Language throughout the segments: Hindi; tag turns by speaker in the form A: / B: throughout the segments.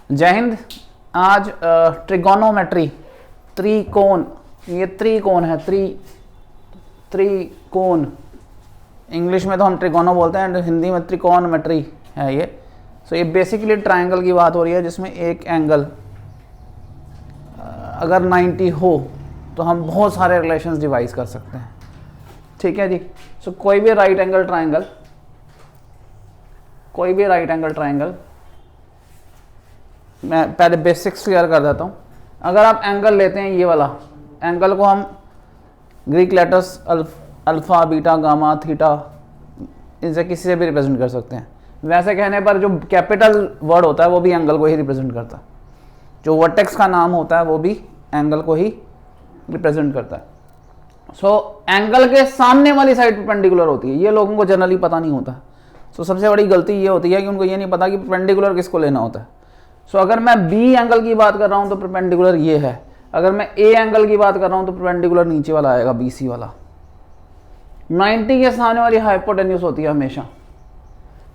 A: जय हिंद। आज ट्रिगोनोमेट्री, त्रिकोण, ये त्रिकोण है, त्रिकोण इंग्लिश में तो हम ट्रिगोनो बोलते हैं, हिंदी में त्रिकोणमेट्री है ये। सो ये बेसिकली ट्रायंगल की बात हो रही है जिसमें एक एंगल अगर 90 हो तो हम बहुत सारे रिलेशंस डिवाइस कर सकते हैं। ठीक है जी। सो कोई भी राइट एंगल ट्रायंगल, मैं पहले बेसिक्स क्लियर कर देता हूँ। अगर आप एंगल लेते हैं, ये वाला एंगल को हम Greek letters alpha, beta, gamma, theta, इनसे किसी से भी रिप्रेजेंट कर सकते हैं। वैसे कहने पर जो कैपिटल वर्ड होता है वो भी एंगल को ही रिप्रेजेंट करता है, जो वर्टेक्स का नाम होता है वो भी एंगल को ही रिप्रेजेंट करता है। सो एंगल के सामने वाली साइड परपेंडिकुलर होती है, ये लोगों को जनरली पता नहीं होता। सो सबसे बड़ी गलती ये होती है कि उनको ये नहीं पता कि परपेंडिकुलर किसको लेना होता है। सो अगर मैं बी एंगल की बात कर रहा हूँ तो परपेंडिकुलर ये है, अगर मैं ए एंगल की बात कर रहा हूँ तो परपेंडिकुलर नीचे वाला आएगा, बीसी वाला। 90 के सामने वाली हाइपोटेन्यूज होती है हमेशा,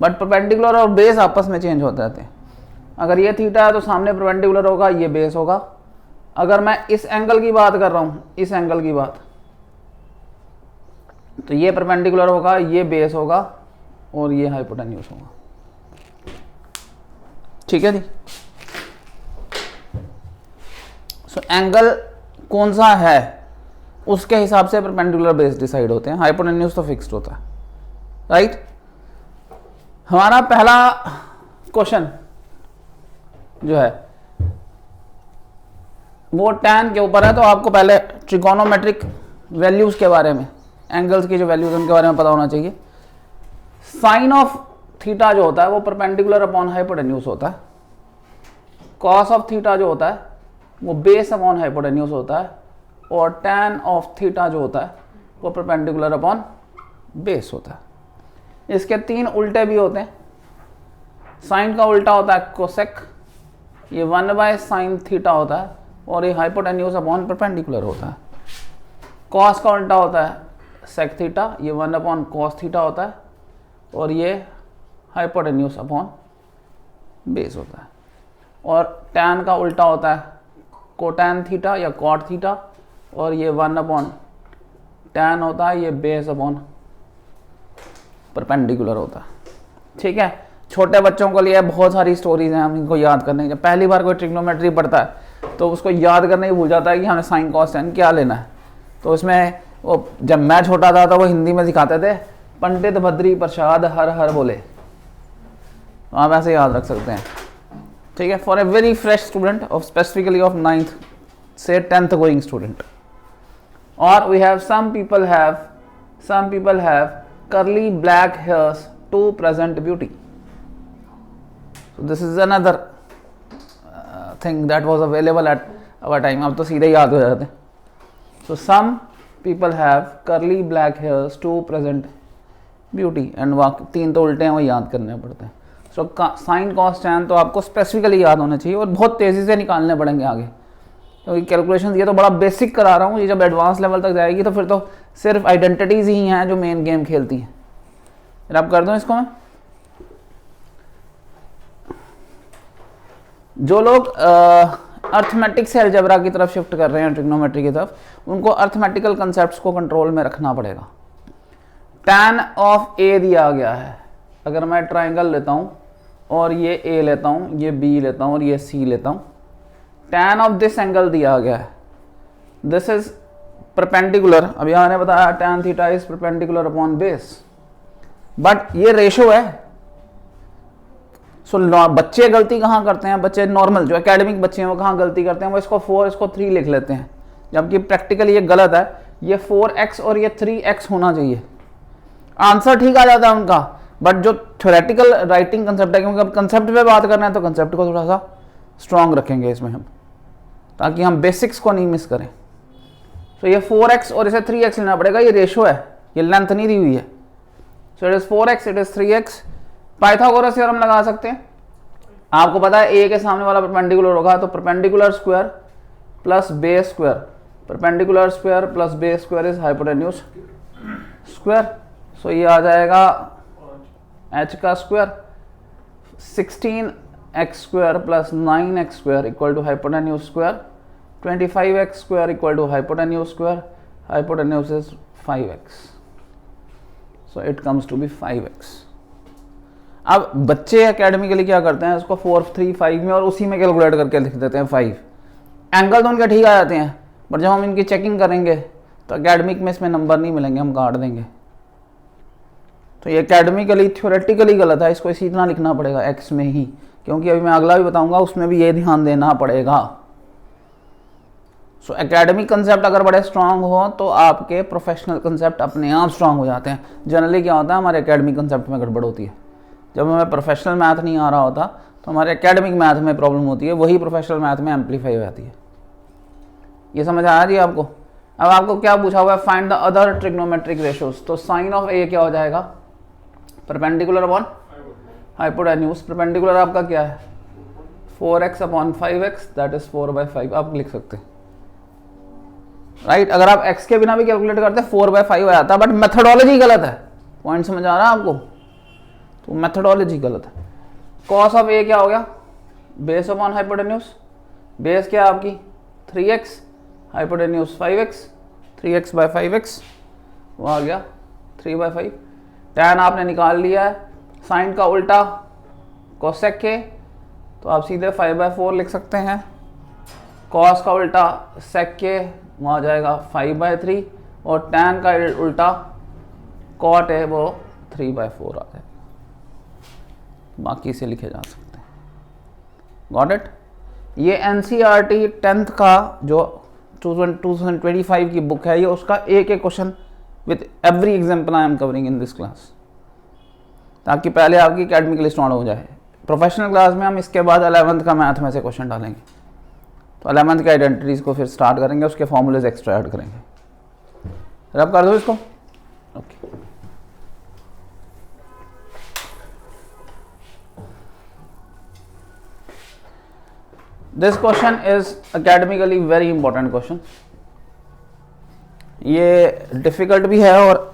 A: बट परपेंडिकुलर और बेस आपस में चेंज होते रहते हैं। अगर ये थीटा है तो सामने परपेंडिकुलर होगा, ये बेस होगा। अगर मैं इस एंगल की बात कर रहा हूँ, इस एंगल की बात, तो ये परपेंडिकुलर होगा, ये बेस होगा और ये हाइपोटेन्यूज होगा। ठीक है जी। सो एंगल कौन सा है उसके हिसाब से परपेंडिकुलर बेस डिसाइड होते हैं, हाइपोटेन्यूज तो फिक्स्ड होता है, राइट। हमारा पहला क्वेश्चन जो है वो टैन के ऊपर है, तो आपको पहले ट्रिगोनोमेट्रिक वैल्यूज के बारे में, एंगल्स की जो वैल्यूज उनके बारे में पता होना चाहिए। साइन ऑफ थीटा जो होता है वो परपेंडिकुलर अपॉन हाइपोटेन्यूज होता है। कॉस ऑफ थीटा जो होता है वो बेस अपॉन हाइपोटेन्यूज होता है, और टैन ऑफ थीटा जो होता है वो परपेंडिकुलर अपॉन बेस होता है। इसके तीन उल्टे भी होते हैं। साइन का उल्टा होता है कोसेक, ये 1/sin थीटा होता है, और ये हाइपोटेन्यूज अपॉन परपेंडिकुलर होता है। कॉस का उल्टा होता है सेक थीटा, ये 1/cos थीटा होता है, और ये हाइपोटेन्यूज अपॉन बेस होता है। और टैन का उल्टा होता है कोटैन थीटा या कॉट थीटा, और ये 1/tan होता है, ये बेस अपॉन परपेंडिकुलर होता है। ठीक है। छोटे बच्चों के लिए बहुत सारी स्टोरीज हैं, हम इनको याद करने की। पहली बार कोई ट्रिग्नोमेट्री पढ़ता है तो उसको याद करने ही भूल जाता है कि हमें साइन कॉस टैन क्या लेना है। तो उसमें वो, जब मैं छोटा था तो वो हिंदी में सिखाते थे, पंडित बद्री प्रसाद हर हर बोले, तो आप ऐसे याद रख सकते हैं। ठीक है। For a very fresh student of specifically of 9th से 10th गोइंग स्टूडेंट। और we have some people have curly black hairs to present beauty. So this is another thing that was available at our time. अब तो सीधे याद हो जाते हैं। So some people have curly black hairs to present beauty, and तीन तो उल्टे हैं, वो याद करने पड़ते हैं। सो साइन कॉस टैन तो आपको स्पेसिफिकली याद होना चाहिए, और बहुत तेज़ी से निकालने पड़ेंगे आगे, क्योंकि कैलकुलेशन ये तो बड़ा बेसिक करा रहा हूँ। ये जब एडवांस लेवल तक जाएगी तो फिर तो सिर्फ आइडेंटिटीज ही हैं जो मेन गेम खेलती हैं। फिर आप कर दूँ इसको मैं। जो लोग अर्थमेटिक से अलजेब्रा की तरफ शिफ्ट कर रहे हैं, ट्रिग्नोमेट्री की तरफ, उनको अर्थमेटिकल कंसेप्ट को कंट्रोल में रखना पड़ेगा। टैन ऑफ ए दिया गया है, अगर मैं ट्राइंगल लेता हूँ और ये ए लेता हूँ, ये बी लेता हूँ और ये सी लेता हूँ, टैन ऑफ दिस एंगल दिया गया है, दिस इज परपेंडिकुलर। अब यहाँ ने बताया tan theta is perpendicular upon base, but ये रेशो है। सो बच्चे गलती कहाँ करते हैं, बच्चे नॉर्मल जो एकेडमिक बच्चे हैं वो कहाँ गलती करते हैं, वो इसको 4 इसको 3 लिख लेते हैं, जबकि प्रैक्टिकली ये गलत है। ये 4x और ये 3x होना चाहिए। आंसर ठीक आ जाता है उनका, बट जो थ्योरेटिकल राइटिंग कंसेप्ट है, क्योंकि अब कंसेप्ट पे बात करना है तो कंसेप्ट को थोड़ा सा स्ट्रॉन्ग रखेंगे इसमें हम, ताकि हम बेसिक्स को नहीं मिस करें। तो ये 4x और इसे 3x लेना पड़ेगा, ये रेशो है, ये लेंथ नहीं दी हुई है। So it is 4x, it is 3x। Pythagoras theorem लगा सकते हैं। आपको पता है ए के सामने वाला परपेंडिकुलर होगा, तो perpendicular square plus base square, perpendicular square plus base square is hypotenuse square. So ये आ जाएगा h का square. 16 x square plus 9x square equal to hypotenuse square, 25x square equal to hypotenuse square, hypotenuse is 5x, so it comes to be 5x। अब बच्चे एकेडमिकली क्या करते हैं, उसको 4 3 5 में और उसी में कैलकुलेट करके लिख देते हैं 5। एंगल तो उनके ठीक आ जाते हैं, बट जब हम इनकी चेकिंग करेंगे तो एकेडमिक में इसमें नंबर नहीं मिलेंगे, हम काट देंगे। तो ये एकेडमिकली थ्योरेटिकली गलत है, इसको इसी तरह लिखना पड़ेगा एक्स में ही, क्योंकि अभी मैं अगला भी बताऊंगा उसमें भी ये ध्यान देना पड़ेगा। सो एकेडमिक कंसेप्ट अगर बड़े स्ट्रांग हो तो आपके प्रोफेशनल कंसेप्ट अपने आप स्ट्रांग हो जाते हैं। जनरली क्या होता है, हमारे एकेडमिक कंसेप्ट में गड़बड़ होती है। जब हमें प्रोफेशनल मैथ नहीं आ रहा होता तो हमारे एकेडमिक मैथ में प्रॉब्लम होती है, वही प्रोफेशनल मैथ में एम्पलीफाई हो जाती है। ये समझ आया जी आपको? अब आपको क्या पूछा हुआ है, find the other trigonometric ratios. तो साइन ऑफ ए क्या हो जाएगा, परपेंडिकुलर अपॉन हाइपोटेन्यूज। परपेंडिकुलर आपका क्या है, 4x upon 5x, that is 4/5 आप लिख सकते हैं, राइट। अगर आप x के बिना भी कैलकुलेट करते 4/5 आ जाता, बट मेथोडोलॉजी गलत है। पॉइंट समझ आ रहा है आपको? तो मेथोडोलॉजी गलत है। कॉस ऑफ ए क्या हो गया, बेस अपॉन हाइपोटेन्यूज। बेस क्या आपकी 3x, हाइपोटेन्यूज 5x, 3x/5x, वो आ गया 3/5। टैन आपने निकाल लिया है, साइन का उल्टा कोसेक के, तो आप सीधे 5/4 लिख सकते हैं। कॉस का उल्टा सेक के, वहाँ आ जाएगा 5/3, और टैन का उल्टा कॉट है वो 3/4 आ जाएगा। बाकी से लिखे जा सकते हैं। Got it? ये NCERT 10th का जो 2025 की बुक है, ये उसका एक question with every example I am covering in this class, ताकि पहले आपकी एकेडमिकली स्ट्रांग हो जाए। प्रोफेशनल क्लास में हम इसके बाद 11th का मैथ में से क्वेश्चन डालेंगे, तो 11th के आइडेंटिटीज को फिर स्टार्ट करेंगे, उसके फॉर्मूलेज एक्स्ट्रा ऐड करेंगे। रब कर दो इसको, okay. This question is academically very important question. ये डिफिकल्ट भी है और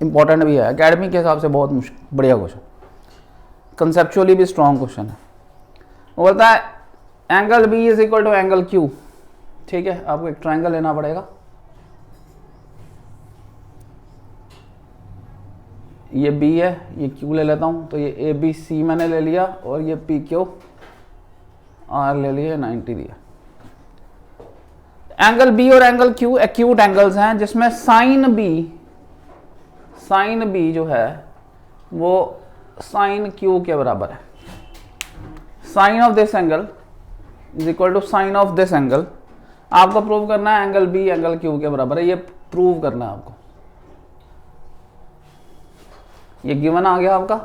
A: इंपॉर्टेंट भी है, अकेडमिक के हिसाब से बहुत बढ़िया क्वेश्चन, कंसेप्चुअली भी स्ट्रॉन्ग क्वेश्चन है। वो बोलता है angle B is equal to angle Q. ठीक है, आपको एक ट्राइंगल लेना पड़ेगा, ये बी है, ये क्यू ले लेता हूं, तो ये ए बी सी मैंने ले लिया, और ये पी क्यू आर ले लिए, 90 दिया। एंगल बी और एंगल क्यू एक्यूट एंगल्स हैं, जिसमें साइन बी जो है वो साइन क्यू के बराबर है। Sine of this angle is equal to sine of this angle. आपको प्रूव करना है एंगल बी एंगल क्यू के बराबर है, ये प्रूव करना है आपको। ये गिवन आ गया आपका,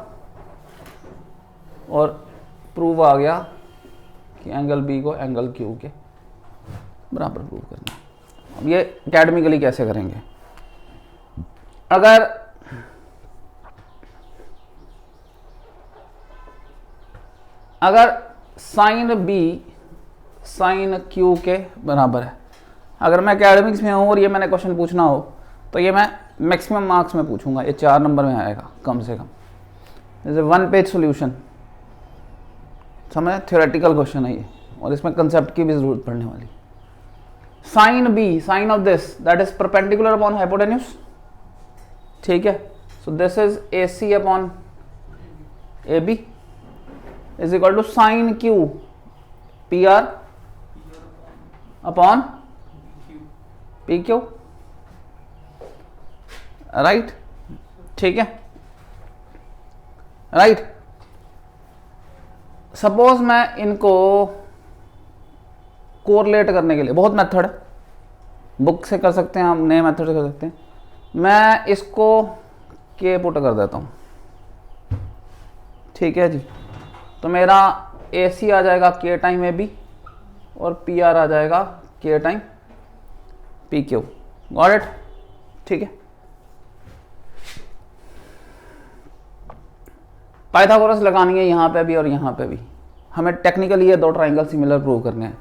A: और प्रूव आ गया कि एंगल बी को एंगल क्यू के बराबर प्रूव करना है। अब ये एकेडमिकली कैसे करेंगे, अगर साइन बी साइन क्यू के बराबर है, अगर मैं एकेडमिक्स में हूँ और ये मैंने क्वेश्चन पूछना हो, तो ये मैं मैक्सिमम मार्क्स में पूछूंगा, ये 4 नंबर में आएगा कम से कम। जैसे 1 पेज सॉल्यूशन, समझे, थ्योरेटिकल क्वेश्चन है ये, और इसमें कंसेप्ट की भी जरूरत पड़ने वाली। Sine B sine of this that is perpendicular upon hypotenuse. ठीक है, so this is A C upon A B is equal to sine Q P R upon P Q, right. ठीक है, राइट। सपोज मैं इनको कोरिलेट करने के लिए, बहुत मेथड है, बुक से कर सकते हैं, हम नए मेथड से कर सकते हैं। मैं इसको के पुट कर देता हूँ, ठीक है जी। तो मेरा ए सी आ जाएगा के टाइम ए बी, और पी आर आ जाएगा के time P Q. Got it? ठीक है। पाइथागोरस लगानी है यहाँ पे भी और यहाँ पे भी। हमें टेक्निकली ये 2 ट्राइंगल सिमिलर प्रूव करने हैं।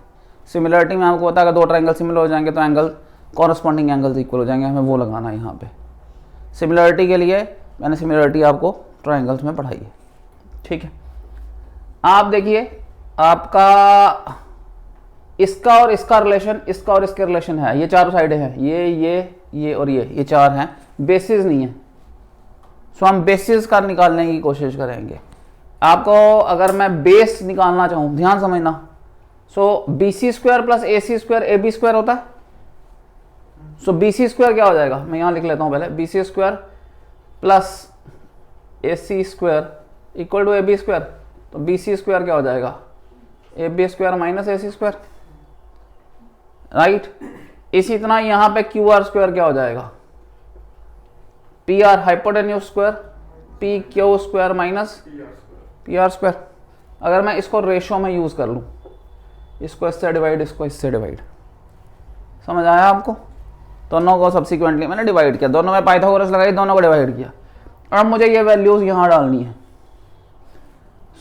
A: सिमिलरिटी में आपको पता है अगर 2 ट्राइंगल सिमिलर हो जाएंगे तो एंगल कॉरस्पॉन्डिंग एंगल्स इक्वल हो जाएंगे, हमें वो लगाना है यहाँ पे। सिमिलरिटी के लिए मैंने सिमिलरिटी आपको ट्राइंगल्स में पढ़ाई है। ठीक है, आप देखिए आपका इसका और इसका रिलेशन, इसका और इसके रिलेशन है, ये चारों साइडें हैं, ये और ये चार हैं, बेसिस नहीं है। सो हम बेसिस का निकालने की कोशिश करेंगे। आपको अगर मैं बेस निकालना चाहूं, ध्यान समझना, सो BC square plus AC square AB square होता है। सो BC स्क्वायर क्या हो जाएगा, मैं यहां लिख लेता हूं पहले, BC square plus AC square equal to AB square. तो BC स्क्वायर क्या हो जाएगा, AB square minus AC square, right. इसी तरह यहां पे QR स्क्वायर क्या हो जाएगा, PR hypotenuse square PQ square minus PR square. अगर मैं इसको रेशो में यूज कर लूं, इसको इससे डिवाइड, इसको इससे डिवाइड, समझ आया आपको? दोनों को सब्सिक्वेंटली मैंने डिवाइड किया, दोनों में पाइथागोरस लगाई, दोनों को डिवाइड किया। अब मुझे ये वैल्यूज यहां डालनी है।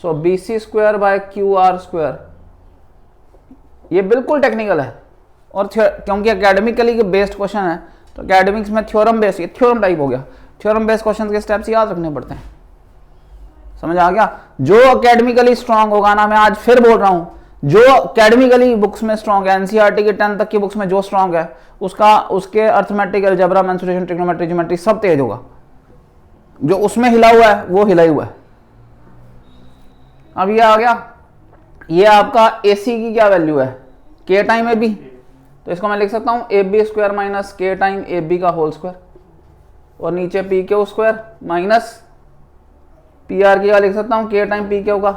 A: सो BC square by QR square, ये बिल्कुल टेक्निकल है और क्योंकि एकेडमिकली बेस्ड क्वेश्चन है तो एकेडमिक्स में थ्योरम बेस्ड, ये थ्योरम टाइप हो गया। थ्योरम बेस्ड क्वेश्चन के स्टेप्स याद रखने पड़ते हैं, समझ आ गया? जो एकेडमिकली स्ट्रांग होगा ना, मैं आज फिर बोल रहा हूं, जो एकेडमिकली बुक्स में स्ट्रांग है, एनसीईआरटी के 10 तक की बुक्स में जो स्ट्रांग है, उसके arithmetic, algebra, mensuration, trigonometry, geometry सब तेज होगा। जो उसमें हिला हुआ है वो हिला ही हुआ है। अब ये आ गया, ये आपका AC की क्या वैल्यू है, K टाइम AB। तो इसको मैं लिख सकता हूं AB square minus K time AB का होल स्क्वायर, और नीचे PQ स्क्वायर माइनस PR की क्या लिख सकता हूं, K टाइम PQ का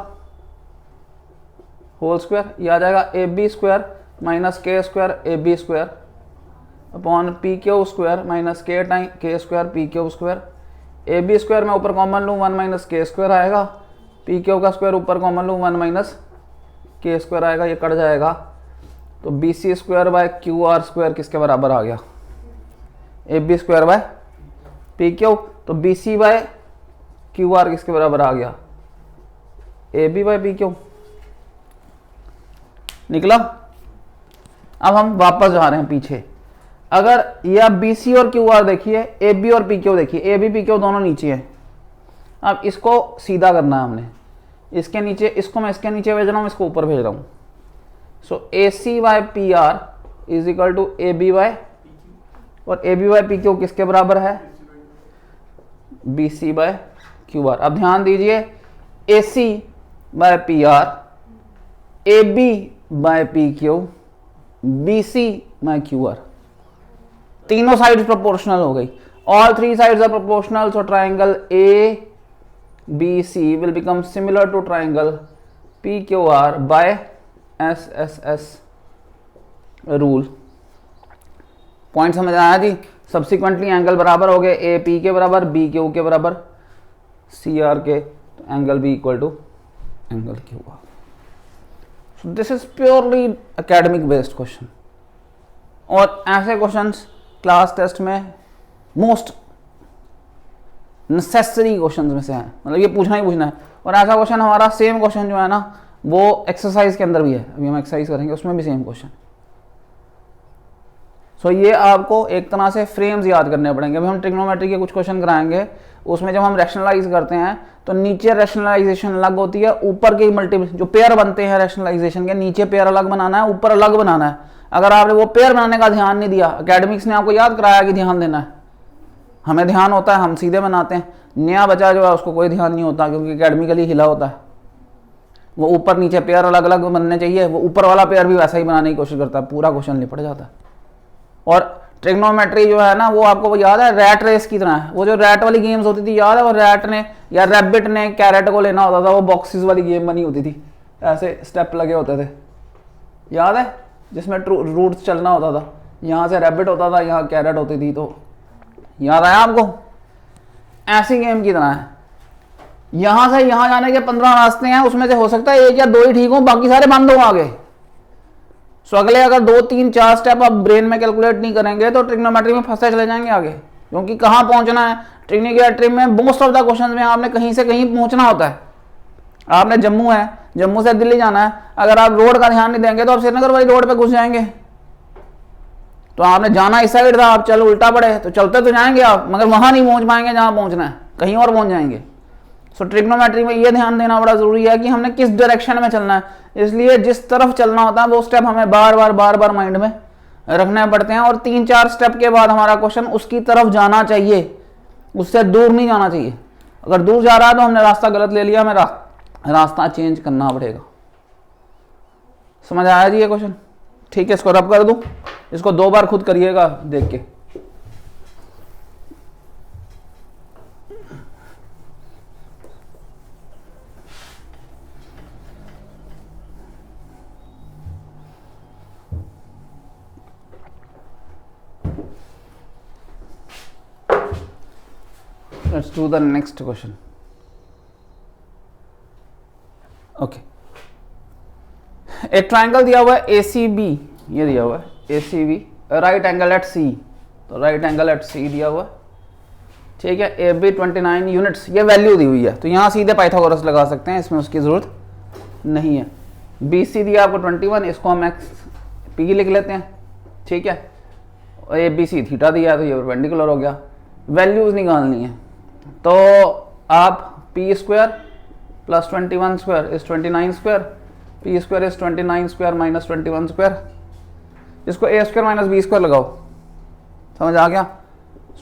A: होल स्क्वायर। ये आ जाएगा AB square minus K square AB square upon PQ square minus K time K square PQ square. AB square में ऊपर कॉमन लूँ 1 माइनस K स्क्वायर आएगा, PQ का स्क्वायर ऊपर कॉमन लूँ 1 माइनस K स्क्वायर आएगा, ये कट जाएगा। तो BC square by QR square किसके बराबर आ गया, AB स्क्वायर बाय PQ। तो BC बाय QR किसके बराबर आ गया, AB बाय PQ निकला। अब हम वापस जा रहे हैं पीछे। अगर ये आप BC और QR देखिए, AB और PQ देखिए, AB PQ दोनों नीचे हैं। अब इसको सीधा करना है हमने, इसके नीचे, इसको मैं इसके नीचे भेज रहा हूँ, इसको ऊपर भेज रहा हूँ। So AC by PR is equal to AB by, और AB बाय PQ किसके बराबर है, BC बाय QR। अब ध्यान दीजिए, AC by PR, AB by PQ, BC by QR, तीनों साइड्स प्रोपोर्शनल हो गई। All three sides are proportional, so triangle ABC will become similar to triangle PQR by SSS rule. Point समझ आया जी? सब्सिक्वेंटली एंगल बराबर हो गए, AP के बराबर, BQ के बराबर, CR के, तो angle B equal to angle QR। So this is purely academic based question, और ऐसे क्वेश्चंस क्लास टेस्ट में मोस्ट नेसेसरी क्वेश्चंस में से हैं, मतलब ये पूछना ही पूछना है। और ऐसा क्वेश्चन हमारा सेम क्वेश्चन जो है ना, वो एक्सरसाइज के अंदर भी है, अभी हम एक्सरसाइज करेंगे उसमें भी सेम क्वेश्चन। सो ये आपको एक तरह से फ्रेम्स याद करने पड़ेंगे। अभी हम ट्रिग्नोमेट्री के कुछ क्वेश्चन कराएंगे, उसमें जब हम रैशनलाइज करते हैं तो नीचे रैशनलाइजेशन अलग होती है, ऊपर के मल्टीपल जो पेयर बनते हैं रैशनलाइजेशन के, नीचे पेयर अलग बनाना है, ऊपर अलग बनाना है। अगर आपने वो पेयर बनाने का ध्यान नहीं दिया, एकेडमिक्स ने आपको याद कराया कि ध्यान देना है, हमें ध्यान होता है, हम सीधे बनाते हैं। नया बच्चा जो है उसको कोई ध्यान नहीं होता, क्योंकि एकेडमिकली हिला होता है। वो ऊपर नीचे पेयर अलग अलग बनने चाहिए, वो ऊपर वाला पेयर भी वैसा ही बनाने की कोशिश करता है, पूरा क्वेश्चन निपट जाता है। और ट्रिग्नोमेट्री जो है ना, वो आपको याद है रैट रेस की तरह है। वो जो रैट वाली गेम्स होती थी याद है, वो रैट ने या रैबिट ने कैरेट को लेना होता था, वो बॉक्सेस वाली गेम बनी होती थी, ऐसे स्टेप लगे होते थे, याद है, जिसमें रूट्स चलना होता था। यहाँ से रैबिट होता था, यहाँ कैरेट होती थी, तो याद आया आपको? ऐसी गेम की तरह है। यहां से यहां जाने के 15 रास्ते हैं, उसमें से हो सकता है 1 या 2 ही ठीक हो, बाकी सारे बंद हो आगे। सो अगले अगर 2, 3, 4 स्टेप आप ब्रेन में कैलकुलेट नहीं करेंगे तो ट्रिग्नोमेट्री में फंसते चले जाएंगे आगे, क्योंकि कहाँ पहुंचना है ट्रिग्नोमेट्री में। मोस्ट ऑफ द क्वेश्चन में आपने कहीं से कहीं पहुंचना होता है। आपने जम्मू है, जम्मू से दिल्ली जाना है, अगर आप रोड का ध्यान नहीं देंगे तो आप श्रीनगर वाली रोड पे घुस जाएंगे। तो आपने जाना इस साइड था, आप चलो उल्टा पड़े, तो चलते तो जाएंगे आप, मगर वहां नहीं पहुंच पाएंगे जहां पहुंचना है, कहीं और पहुंच जाएंगे। सो ट्रिग्नोमेट्री में ये ध्यान देना बड़ा जरूरी है कि हमने किस डायरेक्शन में चलना है, इसलिए जिस तरफ चलना होता है वो स्टेप हमें बार बार माइंड में रखने पड़ते हैं, और 3-4 स्टेप के बाद हमारा क्वेश्चन उसकी तरफ जाना चाहिए, उससे दूर नहीं जाना चाहिए। अगर दूर जा रहा है तो हमने रास्ता गलत ले लिया, हमें रास्ता चेंज करना पड़ेगा। समझ आया जी ये क्वेश्चन? ठीक है, इसको रब कर दूं, इसको 2 बार खुद करिएगा देख के। Let's do the next question. Okay. एक ट्राइंगल दिया हुआ है ACB, ये दिया हुआ है ACB, right angle at C, तो राइट एंगल एट C दिया हुआ है, ठीक है। AB 29 यूनिट्स, ये वैल्यू दी हुई है, तो यहाँ सीधे पाइथागोरस लगा सकते हैं, इसमें उसकी जरूरत नहीं है। BC दिया आपको 21, इसको हम XP लिख लेते हैं, ठीक है। और ABC थीटा दिया है तो ये परपेंडिकुलर हो गया। वैल्यूज निकालनी है, तो आप P square plus 21 square is 29 square, P square is 29 square minus 21 square, इसको ए स्क्वायर माइनस बी स्क्वायर लगाओ, समझ आ गया।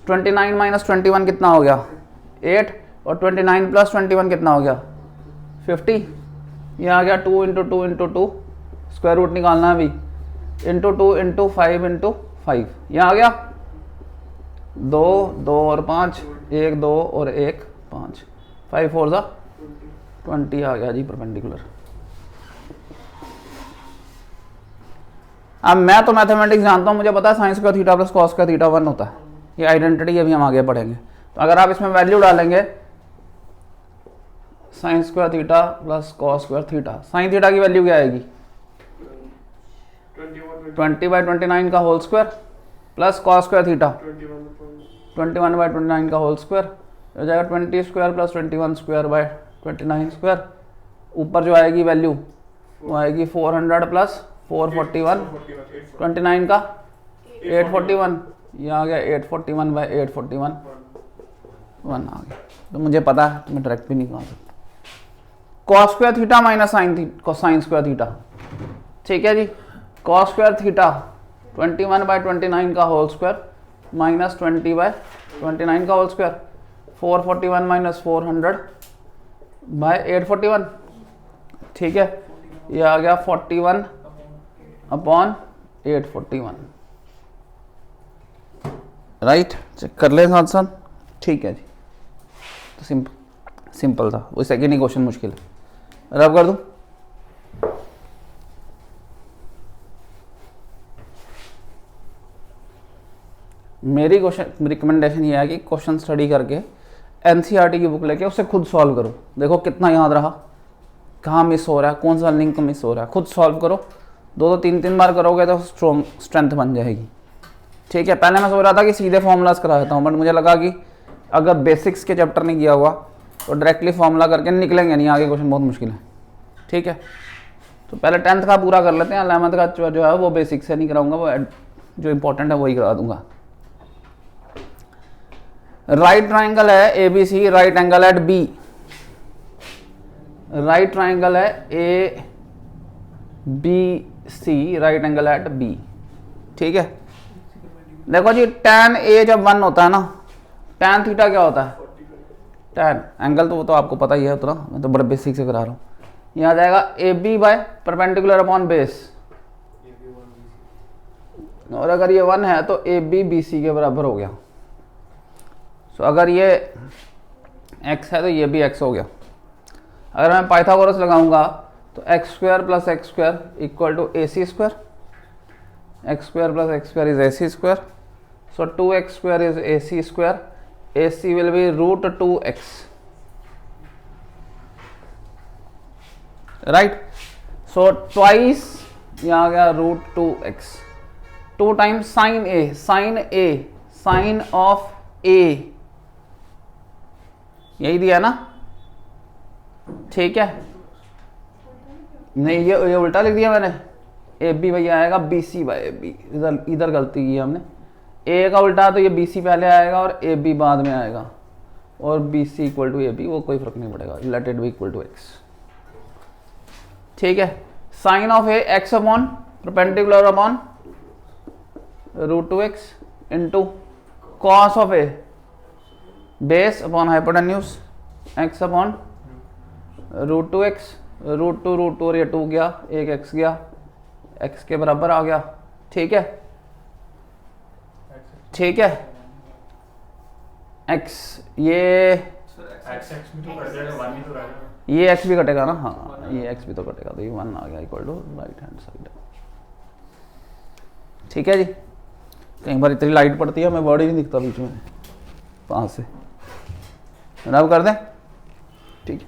A: 29 माइनस 21 कितना हो गया 8, और 29 प्लस 21 कितना हो गया 50, ये आ गया 2 इंटू 2 इंटू 2, स्क्वायर रूट निकालना है अभी, इंटू 2 इंटू 5 इंटू 5, ये आ गया 2 2 और 5, 1 2 और 1 5, 5 4 ज़ा 20 आ गया जी परपेंडिकुलर। अब मैं तो मैथमेटिक्स जानता हूँ, मुझे पता है साइंस का थीटा प्लस कॉस का थीटा 1 होता है, ये आइडेंटिटी अभी हम आगे पढ़ेंगे। तो अगर आप इसमें वैल्यू डालेंगे sine square theta plus cos square theta, sine theta की वैल्यू क्या आएगी 20/29 का whole square plus cos square theta 21/29 का होल स्क्वायर हो जाएगा 20 square plus 21 square by 29 square. ऊपर जो आएगी वैल्यू वो आएगी 400 प्लस 441, 29 का 841, ये आ गया 841 बाय 841 1 आ गया। तो मुझे पता है तो मैं डायरेक्ट भी निकाल सकता cos square theta minus sine square theta, ठीक है जी। कॉस स्क्वायर थीटा 21/29 का होल स्क्वायर माइनस 20/29 का होल स्क्वायर, 441 माइनस 400 बाय 841, ठीक है। ये आ गया 41/841, राइट। चेक कर ले साथ साथ, ठीक है जी। तो सिंपल था, वो सेकेंड ही क्वेश्चन मुश्किल है, रब कर दूं। मेरी रिकमेंडेशन ये है कि क्वेश्चन स्टडी करके एनसीईआरटी की बुक लेके उसे खुद सॉल्व करो, देखो कितना याद रहा, कहाँ मिस हो रहा है, कौन सा लिंक मिस हो रहा है, खुद सॉल्व करो। 2 3 बार करोगे तो स्ट्रेंथ बन जाएगी, ठीक है। पहले मैं सोच रहा था कि सीधे फॉर्मूलाज करा देता हूँ, बट मुझे लगा कि अगर बेसिक्स के चैप्टर नहीं किया हुआ तो डायरेक्टली फॉर्मूला करके निकलेंगे नहीं, आगे क्वेश्चन बहुत मुश्किल है, ठीक है। तो पहले 10th का पूरा कर लेते हैं, 11th का जो है वो बेसिक से नहीं कराऊंगा, वो जो इंपॉर्टेंट है वही करा दूंगा। राइट ट्राइंगल है A B C, right angle at B, right triangle है A B C, right angle at B, ठीक है। देखो जी tan ए जब 1 होता है ना, tan थीटा क्या होता है tan एंगल, तो वो तो आपको पता ही है उतना, मैं तो बड़े बेसिक से करा रहा हूँ। यहाँ आ जाएगा A B by perpendicular upon base, और अगर ये 1 है तो ए बी बी सी के बराबर हो गया। सो अगर ये x है तो ये भी x हो गया। अगर मैं पाइथागोरस लगाऊंगा तो x square plus x square equal to A C square, x square plus x square is A C square, so 2x square is A C square, A C will be √2x, right. So twice यहाँ आ गया √2x, 2 times sine A, sine of A, यही दिया ना, ठीक है। नहीं ये उल्टा लिख दिया मैंने, ए बी भैया आएगा B C by A B, इधर गलती की हमने, ए का उल्टा तो ये बी सी पहले आएगा और ए बी बाद में आएगा, और B C equal to A B, वो कोई फर्क नहीं पड़ेगा, let it be equal to X. ठीक है, sine of A X upon perpendicular upon root two X into cos of A base upon hypotenuse X upon root two X, root two और ये 2 गया, एक एक्स गया, एक्स के बराबर आ गया। ठीक है, ठीक है, एक्स ये एक्स भी कटेगा ना, हाँ ये एक्स भी तो कटेगा, तो ये 1 आ गया equal to right hand side. ठीक है जी, कई बार इतनी लाइट पड़ती है हमें वर्ड ही नहीं दिखता बीच में, 5 से रब कर दें। ठीक है,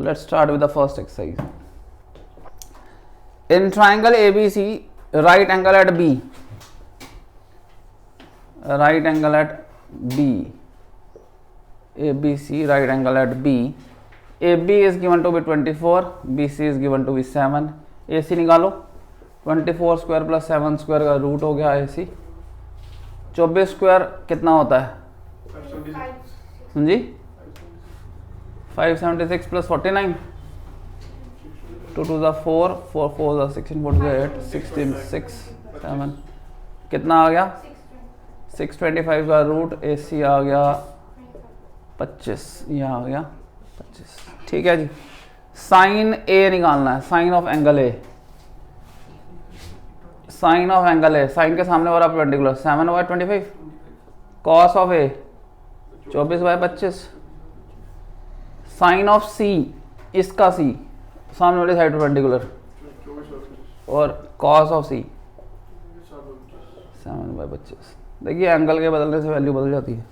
A: let's start with the first exercise. In triangle ABC, right angle at B, right angle at B, ABC right angle at B, AB is given to be 24, BC is given to be 7, AC निकालो, 24 स्क्वायर प्लस 7 स्क्वायर का रूट हो गया AC, 24 स्क्वायर कितना होता है जी, 576 प्लस 49, 2 2 ज़ा 4, 4 4 ज़ा 16, 4 ज़ा 8, 16 6 7, कितना आ गया 625 का रूट, AC आ गया 25, यह आ गया 25। ठीक है जी, साइन ए निकालना है, sine of angle A, sine of angle A, sine के सामने वाला perpendicular 7/25, cos of A 24/25, sine of C, इसका सी सामने वाली साइड परपेंडिकुलर, और कॉस ऑफ सी 7/25। देखिए एंगल के बदलने से वैल्यू बदल जाती है।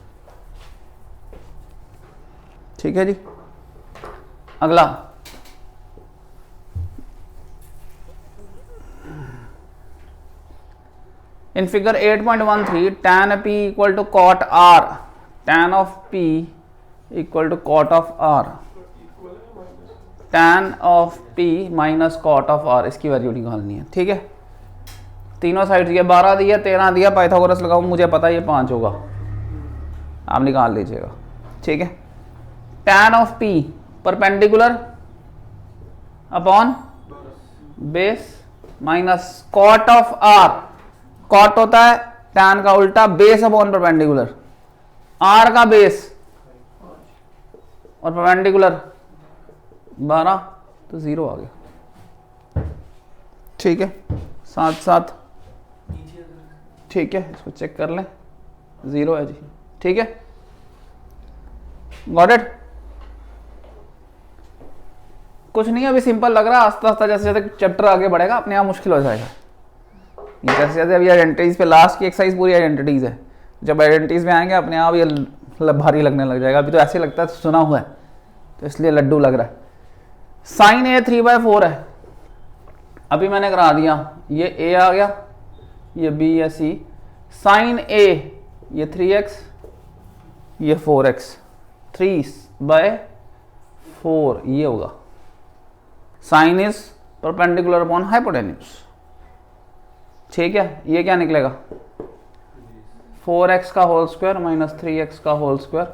A: ठीक है जी, अगला in figure 8.13 tan P equal to cot R, tan of P equal to cot of R, tan of P minus cot of R, इसकी वैल्यू निकालनी है। ठीक है, तीनों साइड दिया, 12 दिया, 13 दिया, पाइथागोरस लगाओ, मुझे पता है ये 5 होगा, आप निकाल लीजिएगा। ठीक है, tan of P perpendicular upon base minus cot of R, cot होता है tan का उल्टा, बेस अपॉन परपेंडिकुलर, R का बेस और परपेंडिकुलर 12, तो 0 आ गया। ठीक है, साथ साथ ठीक है, इसको चेक कर लें, 0 है जी। ठीक है, गॉट इट। कुछ नहीं है, अभी सिंपल लग रहा है, आस्ता आस्ता जैसे जैसे चैप्टर आगे बढ़ेगा अपने आप मुश्किल हो जाएगा। जैसे जैसे अभी आइडेंटिटीज पे लास्ट की एक्सरसाइज पूरी आइडेंटिटीज है, जब आइडेंटिटीज में आएंगे अपने आप ये भारी लगने लग जाएगा। अभी तो ऐसे लगता है सुना हुआ है, तो इसलिए लड्डू लग रहा है। साइन ए 3/4 है, अभी मैंने करा दिया, ये ए आ गया, ये बी या सी, साइन ए ये 3x, ये 4x, 3/4 ये होगा, sine is perpendicular upon hypotenuse. ठीक है, ये क्या निकलेगा 4x का होल स्क्वायर माइनस 3x का whole square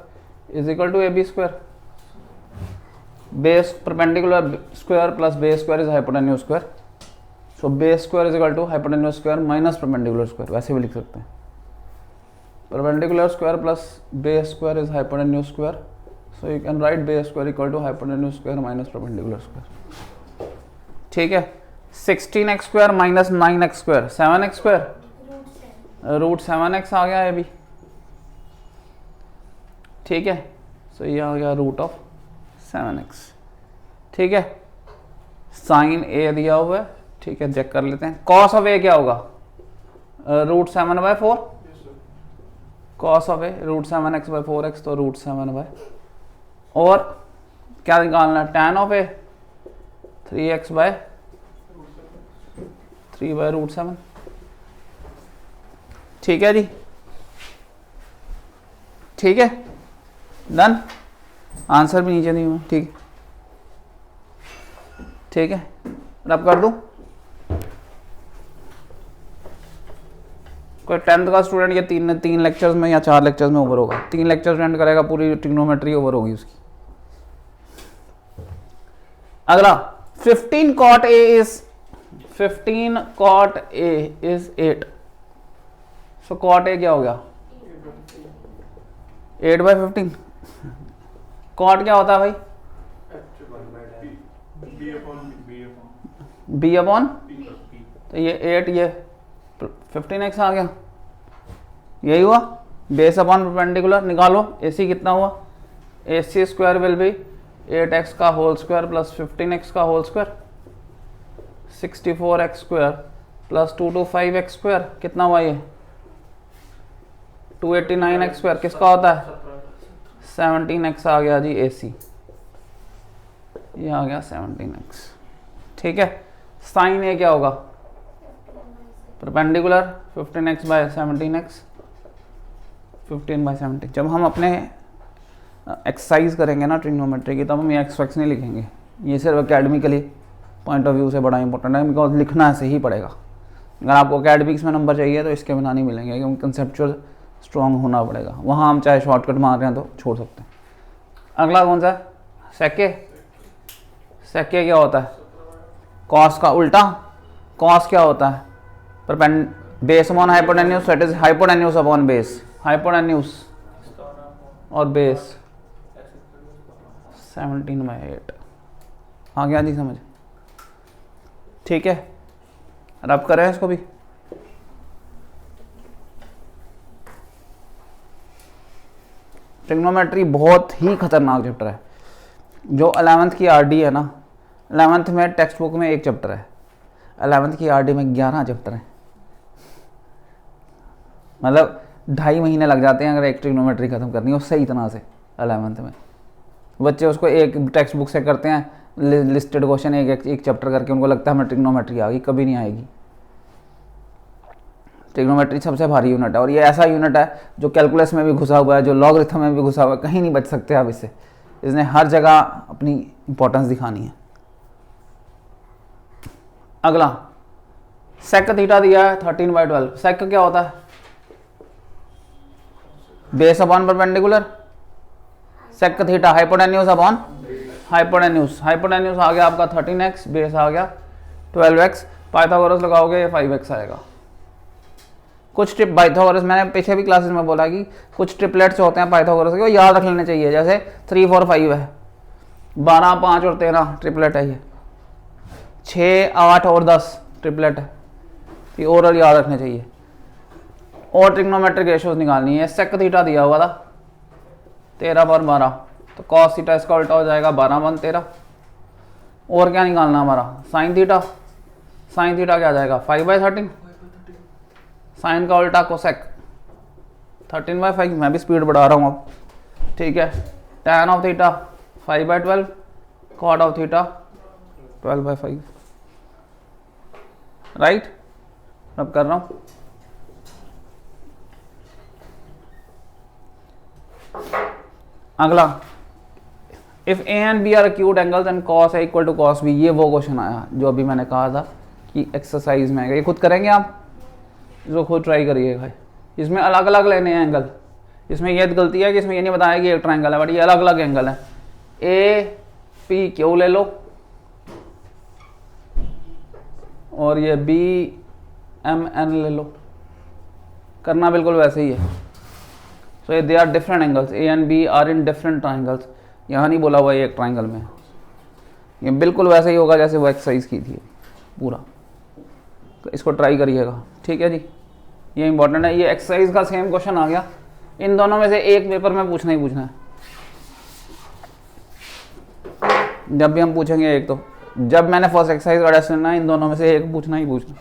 A: is equal to AB square, base perpendicular square plus base square is hypotenuse square, so base square is equal to hypotenuse square minus perpendicular square, वैसे भी लिख सकते हैं, perpendicular square plus base square is hypotenuse square, so you can write base square equal to hypotenuse square minus perpendicular square. ठीक है, 16x square minus 9x square 7x square, root 7x आ गया है अभी। ठीक है, सो ये आ गया रूट ऑफ 7x। ठीक है, साइन ए दिया हुआ है। ठीक है, चेक कर लेते हैं, कॉस ऑफ ए क्या होगा, root 7/4, cos of A root 7x/4x, तो रूट 7 और क्या निकालना है, tan ऑफ ए 3x/3/√7। ठीक है जी, ठीक है, डन, आंसर भी नीचे नहीं हुआ। ठीक है, ठीक है, रब कर दूं। कोई 10th का स्टूडेंट ये तीन लेक्चर्स में या 4 लेक्चर्स में ओवर होगा, 3 लेक्चर्स अटेंड करेगा, पूरी ट्रिग्नोमेट्री ओवर होगी उसकी। अगला 15 cot A is 8। So cot A क्या हो गया 8/15। cot क्या होता है भाई b अपॉन, तो ये 8 ये 15x आ गया, यही हुआ। बेस अपॉन परपेंडिकुलर निकालो, AC कितना हुआ, AC square will be 8x का होल स्क्वायर प्लस 15x का whole square, 64x square plus 225x square, कितना हुआ ये 289x स्क्वायर, किसका होता है 17x आ गया जी AC, ये आ गया 17x। ठीक है, साइन ए क्या होगा परपेंडिकुलर 15x/17x, 15/17। जब हम अपने एक्सरसाइज करेंगे ना ट्रिग्नोमेट्री की, तब हम ये एक्स नहीं लिखेंगे, ये सिर्फ एकेडमिकली पॉइंट ऑफ व्यू से बड़ा इंपॉर्टेंट है, बिकॉज लिखना ऐसे ही पड़ेगा। अगर आपको एकेडमिक्स में नंबर चाहिए तो इसके बिना नहीं मिलेंगे, क्योंकि कंसेप्चुअल स्ट्रॉन्ग होना पड़ेगा। वहाँ हम चाहे शॉर्टकट मार रहे हैं तो छोड़ सकते हैं। अगला कौन सा है सेके। सेके क्या होता है कॉस का उल्टा। कॉस क्या होता है base upon hypotenuse, that is hypotenuse upon base, hypotenuse और बेस 17/8 आ गया जी समझ। ठीक है, रब करें इसको भी। ट्रिग्नोमेट्री बहुत ही खतरनाक चैप्टर है। जो 11th की आरडी है ना, 11th में टेक्स्ट बुक में 1 चैप्टर है, 11th की आरडी में 11 चैप्टर हैं। मतलब 2.5 महीने लग जाते हैं अगर एक ट्रिग्नोमेट्री खत्म करनी हो सही तरह से। 11th में बच्चे उसको एक टेक्स्ट बुक से करते हैं, लिस्टेड क्वेश्चन एक चैप्टर करके, उनको लगता है हमें ट्रिग्नोमेट्री आ गई, कभी नहीं आएगी। ट्रिग्नोमेट्री सबसे भारी यूनिट है, और ये ऐसा यूनिट है जो कैलकुलस में भी घुसा हुआ है, जो लॉगरिथम में भी घुसा हुआ है, कहीं नहीं बच सकते आप इससे। इसने हर जगह अपनी इंपॉर्टेंस दिखानी है। अगला सेक थीटा दिया है 13/12। सेक क्या होता है base upon perpendicular, sec theta hypotenuse upon hypotenuse. Hypotenuse आ गया आपका 13x, बेस आ गया 12x। पाइथागोरस लगाओगे ये 5x आएगा। कुछ पाइथागोरस मैंने पीछे भी क्लासेस में बोला कि कुछ ट्रिपलेट्स होते हैं पाइथागोरस के, वो याद रख लेने चाहिए। जैसे 3 4 5 है, 12 5 और 13 ट्रिपलेट है, ये 6 8 और 10 ट्रिपलेट है, ये ओरल याद रखने चाहिए। और ट्रिग्नोमेट्रिक रेशियोज निकालनी है। सेक थीटा दिया हुआ था 13/12, तो कॉस थीटा इसका उल्टा हो जाएगा 12/13। और क्या निकालना हमारा साइन थीटा। साइन थीटा क्या आ जाएगा 5/13, साइन का उल्टा कोसेक 13/5। मैं भी स्पीड बढ़ा रहा हूँ अब। ठीक है, tan of theta 5/12, cot of theta 12/5। Right, अब कर रहा हूँ। अगला if A and B are acute angles and cos A equal to cos B. ये वो क्वेश्चन आया जो अभी मैंने कहा था कि एक्सरसाइज में आएगा। ये खुद करेंगे आप, इसको खुद ट्राई करिएगा। इसमें अलग अलग लेने हैं एंगल। इसमें यह गलती है कि इसमें ये नहीं बताया कि एक ट्राइंगल है, बट ये अलग अलग एंगल है। ए पी क्यू ले लो और ये बी एम एन ले लो, करना बिल्कुल वैसे ही है। So they are different angles, A and B are in different triangles. यहाँ नहीं बोला हुआ ये एक ट्राइंगल में, ये बिल्कुल वैसे ही होगा जैसे वो एक्सरसाइज की थी पूरा। तो इसको ट्राई करिएगा, ठीक है जी, ये इंपॉर्टेंट है। ये एक्सरसाइज का सेम क्वेश्चन आ गया। इन दोनों में से एक पेपर में पूछना ही पूछना है। जब भी हम पूछेंगे एक, तो जब मैंने फर्स्ट एक्सरसाइज का टेस्ट लेना है, इन दोनों में से एक पूछना ही पूछना,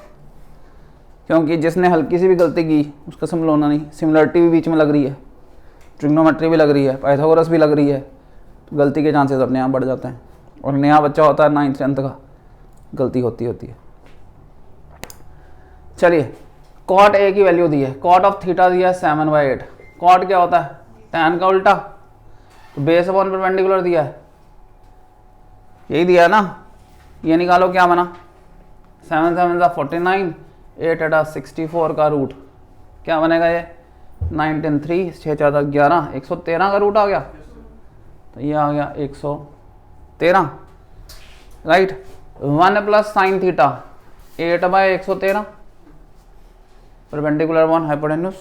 A: क्योंकि जिसने हल्की सी भी गलती की उसका समझना नहीं। सिमिलरिटी भी बीच में लग रही है, ट्रिग्नोमेट्री भी लग रही है, पाइथागोरस भी लग रही है, तो गलती के चांसेस अपने आप बढ़ जाते हैं। और नया बच्चा होता है 9th 10th का, गलती होती है। चलिए, कॉट ए की वैल्यू दी है, कॉट ऑफ थीटा दिया है 7/8। कॉट क्या होता है टैन का उल्टा, तो बेस अपॉन परपेंडिकुलर दिया है, यही दिया है ना। ये निकालो क्या बना 7 7 49, 8 8 64 का रूट क्या बनेगा ये 19 6 4 11 113 का रूट आ गया, तो ये आ गया 113 right. 1 plus sine theta 8/113 perpendicular one hypotenuse,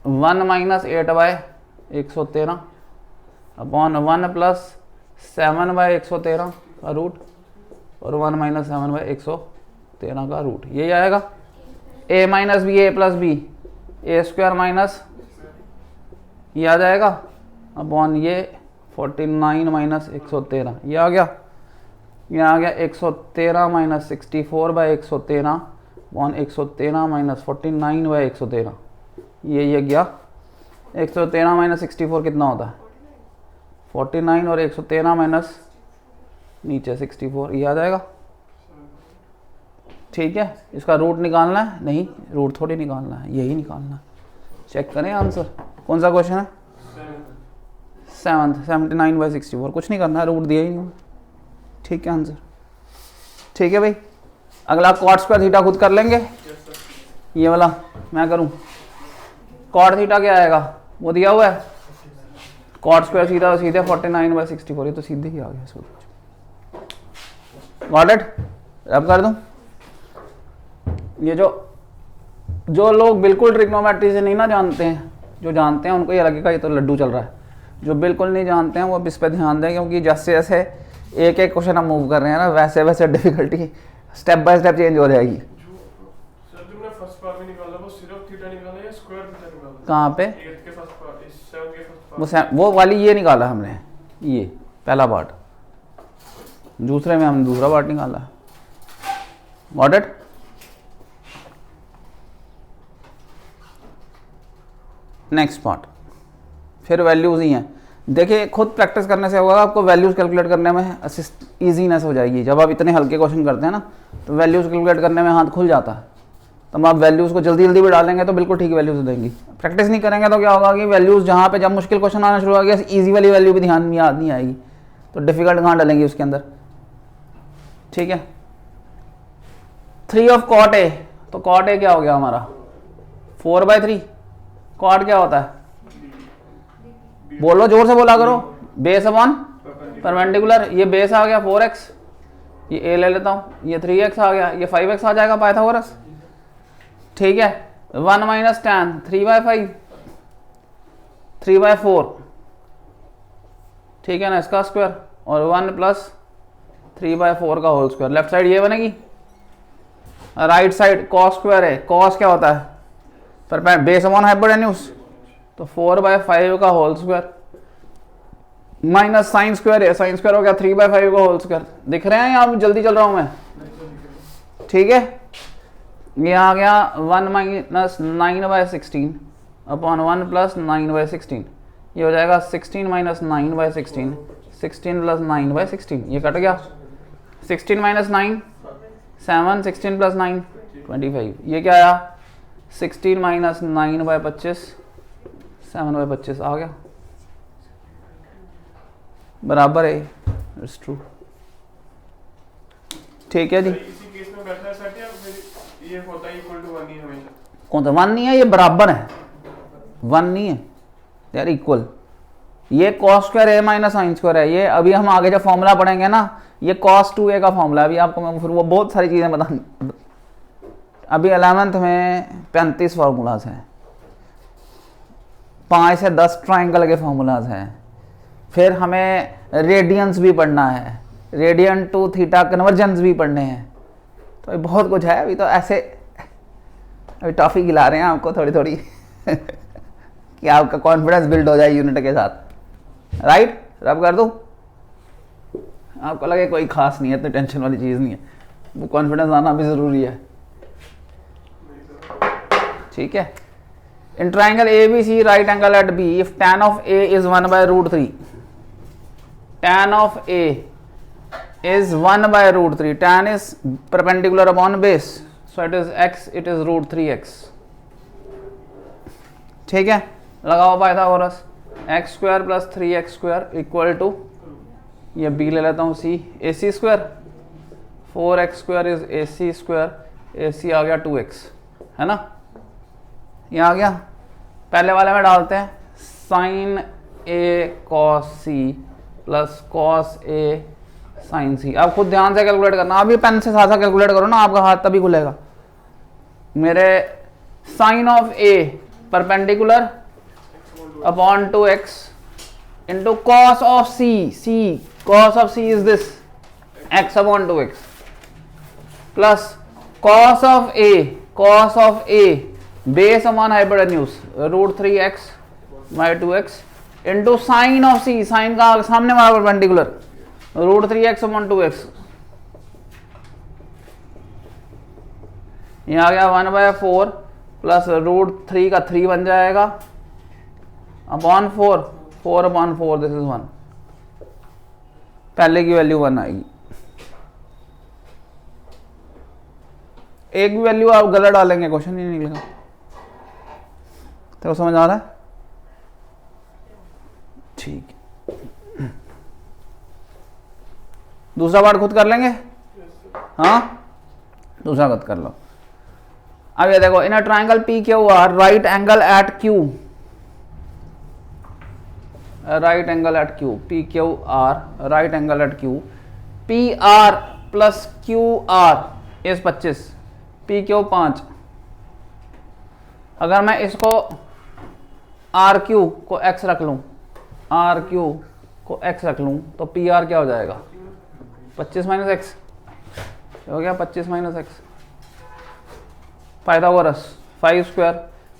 A: 1 minus 8/113 upon 1 plus 7/113 का रूट और 1 माइनस 7/113 का रूट, यही आएगा। a minus B A plus B A square minus ये आ जाएगा अपॉन ये 49 माइनस 113, ये आ गया। ये आ गया 113 माइनस 64/113 अपॉन 113 माइनस 49/113, ये गया। 113 माइनस 64 कितना होता है 49 और 113 माइनस नीचे 64, ये आ जाएगा। ठीक है, इसका रूट निकालना है, नहीं रूट थोड़ी निकालना है, यही निकालना है। चेक करें आंसर, कौन सा क्वेश्चन है 7th 79/64, कुछ नहीं करना है, रूट दिया ही नहीं। ठीक है आंसर, ठीक है भाई। अगला कॉट स्क्वायर थीटा खुद कर लेंगे, ये वाला मैं करूं। कॉट थीटा क्या आएगा वो दिया हुआ है, कॉट स्क्वायर थीटा सीधे 49/64, ये तो सीधे ही आ गया। गॉट इट, अब कर दूं। ये जो लोग बिल्कुल ट्रिग्नोमेट्री से नहीं ना जानते हैं, जो जानते हैं उनको ये लगेगा ये तो लड्डू चल रहा है। जो बिल्कुल नहीं जानते हैं वो अब इस पर ध्यान दें, क्योंकि जैसे जैसे एक एक क्वेश्चन हम मूव कर रहे हैं ना, वैसे वैसे difficulty step by step change हो जाएगी।
B: सर तुमने फर्स्ट पार्ट में निकाला वो सिर्फ थीटा निकाला या स्क्वायर थीटा निकाला?
A: कहाँ पे?
B: 8 के फर्स्ट पार्ट, इस 7 के फर्स्ट पार्ट।
A: वो वाली ये निकाला हमने, ये पहला पार्ट, दूसरे में हमने दूसरा पार्ट निकाला। Got it. नेक्स्ट पार्ट, फिर वैल्यूज ही हैं। देखिए खुद प्रैक्टिस करने से होगा, आपको वैल्यूज कैलकुलेट करने में असिस्ट ईजीनेस हो जाएगी। जब आप इतने हल्के क्वेश्चन करते हैं ना, तो वैल्यूज कैलकुलेट करने में हाथ खुल जाता है। तब आप वैल्यूज को जल्दी जल्दी भी डालेंगे तो बिल्कुल ठीक वैल्यूज देंगी। प्रैक्टिस नहीं करेंगे तो क्या होगा कि वैल्यूज जहाँ पे जब मुश्किल क्वेश्चन आना शुरू हो गया, ईजी वाली वैल्यू भी ध्यान में याद नहीं आएगी, तो डिफिकल्ट कहाँ डालेंगी उसके अंदर। ठीक है, 3 ऑफ कॉट ए, तो कॉट ए क्या हो गया हमारा 4/3। कॉट क्या होता है बोलो, जोर से बोला करो। बेस अपॉन परपेंडिकुलर, ये बेस आ गया 4x, ये a ले लेता हूं, ये 3x आ गया, ये 5x आ जाएगा पाइथागोरस। ठीक है, 1 माइनस tan 3/5 3/4, ठीक है ना, इसका स्क्वायर, और 1 प्लस 3/4 का होल स्क्वायर। लेफ्ट साइड ये बनेगी, राइट साइड कॉस स्क्वायर है। कॉस क्या होता है पर बेस अपॉन हाइपोटेन्यूज, तो 4/5 का whole square minus sine square है, साइन स्क्वायर हो गया 3/5 का होल स्क्वायर। दिख रहे हैं यहाँ, जल्दी चल रहा हूं मैं। ठीक है, ये आ गया 1 माइनस 9/16 अपॉन 1 प्लस 9/16, ये हो जाएगा 16 माइनस 9/16, 16 प्लस 9/16, ये कट गया। 16 माइनस 9 7, 16 प्लस 9 25, ये क्या आया 16 माइनस 9/25 7/25 आ गया, बराबर है। It's true. ठीक है जी,
B: इसी केस में बैठा है सर, या फिर ये होता है इक्वल टू 1 ही हमेशा?
A: कौन सा 1 नहीं है, ये बराबर है, 1 नहीं है यार, इक्वल। ये कॉस स्क्वायर ए माइनस साइन स्क्वायर है। ये अभी हम आगे जब फॉर्मूला पढ़ेंगे ना, ये cos 2a का फॉर्मूला, अभी आपको मैं फिर वो बहुत सारी चीजें बतानी। अभी 11th में 35 फार्मूलाज हैं, 5 से 10 ट्राइंगल के फार्मूलाज हैं, फिर हमें रेडियंस भी पढ़ना है, रेडियन टू थीटा कन्वर्जेंस भी पढ़ने हैं, तो बहुत कुछ है। अभी तो ऐसे अभी टॉफी खिला रहे हैं आपको थोड़ी थोड़ी कि आपका कॉन्फिडेंस बिल्ड हो जाए यूनिट के साथ। राइट, रब कर दूं, आपको लगे कोई खास नहीं है, इतनी टेंशन वाली चीज़ नहीं है, वो कॉन्फिडेंस आना भी ज़रूरी है। ठीक है, in triangle A B C right angle at B, if tan of a is 1/√3, tan of a is 1/√3, tan is perpendicular upon base, so it is x, it is √3x। ठीक है, लगाओ Pythagoras, x square plus 3x square equal to, ये b ले लेता हूँ c, ac square 4x square is ac square, ac आ गया 2x, है ना। ये आ गया। पहले वाले में डालते हैं sign A cos C plus cos A sign सी। आप खुद ध्यान से कैलकुलेट करना, आप भी पेन से साथ कैलकुलेट करो ना, आपका हाथ तभी खुलेगा। मेरे sine of A perpendicular upon 2x into cos of C, cos of C is this x upon 2x plus cos of A base upon hypotenuse √3x by 2x into sine of C, sine का सामने वाला परपेंडिकुलर √3x अपॉन 2x। ये आ गया 1/4 प्लस √3 का 3 बन जाएगा अपॉन 4 अपॉन 4 दिस इज 1। पहले की वैल्यू 1 आएगी। एक भी वैल्यू आप गलत डालेंगे क्वेश्चन ही नहीं निकलेगा। तो समझ आ रहा है? ठीक। दूसरा पार्ट खुद कर लेंगे। हाँ, दूसरा खुद कर लो। अब ये देखो, in a triangle P Q R right angle at Q, right angle at Q, P Q R right angle at Q, P R plus Q R is 25, P Q 5। अगर मैं इसको आर क्यू को एक्स रख लूं, आर क्यू को एक्स रख लूं, तो पी आर क्या हो जाएगा? 25 माइनस एक्स हो गया, 25 minus X. Pythagoras 5 square